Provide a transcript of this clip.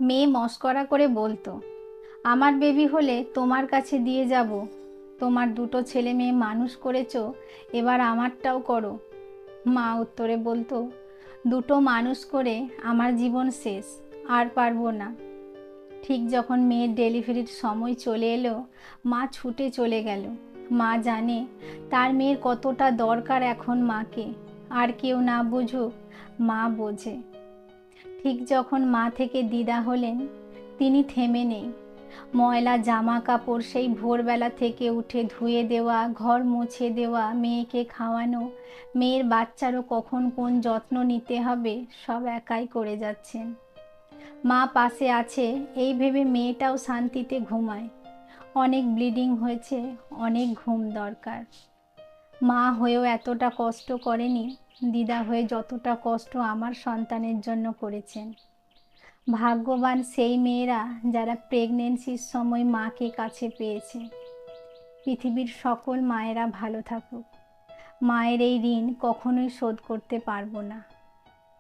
মেয়ে মস্করা করে বলতো, আমার বেবি হলে তোমার কাছে দিয়ে যাব। তোমার দুটো ছেলে মেয়ে মানুষ করেছো, এবার আমারটাও করো। মা উত্তরে বলতো, দুটো মানুষ করে আমার জীবন শেষ, আর পারবো না। ঠিক যখন মেয়ের ডেলিভারির সময় চলে এলো, মা ছুটে চলে গেল। মা জানে তার মেয়ের কতটা দরকার এখন মাকে। আর কেউ না বুঝুক, মা বোঝে। ঠিক যখন মা থেকে দিদা হলেন, তিনি থেমে নেই। ময়লা জামা কাপড় সেই ভোরবেলা থেকে উঠে ধুয়ে দেওয়া, ঘর মুছে দেওয়া, মেয়েকে খাওয়ানো, মেয়ের বাচ্চারও কখন কোন যত্ন নিতে হবে সব একাই করে যাচ্ছেন। মা পাশে আছে এই ভেবে মেয়েটাও শান্তিতে ঘুমায়। অনেক ব্লিডিং হয়েছে, অনেক ঘুম দরকার। মা হয়েও এতটা কষ্ট করেনি দিদা হয়ে যতটা কষ্ট আমার সন্তানের জন্য করেছেন। ভাগ্যবান সেই মেয়েরা যারা প্রেগনেন্সির সময় মাকে কাছে পেয়েছে। পৃথিবীর সকল মায়েরা ভালো থাকুক। মায়ের এই ঋণ কখনোই শোধ করতে পারবো না।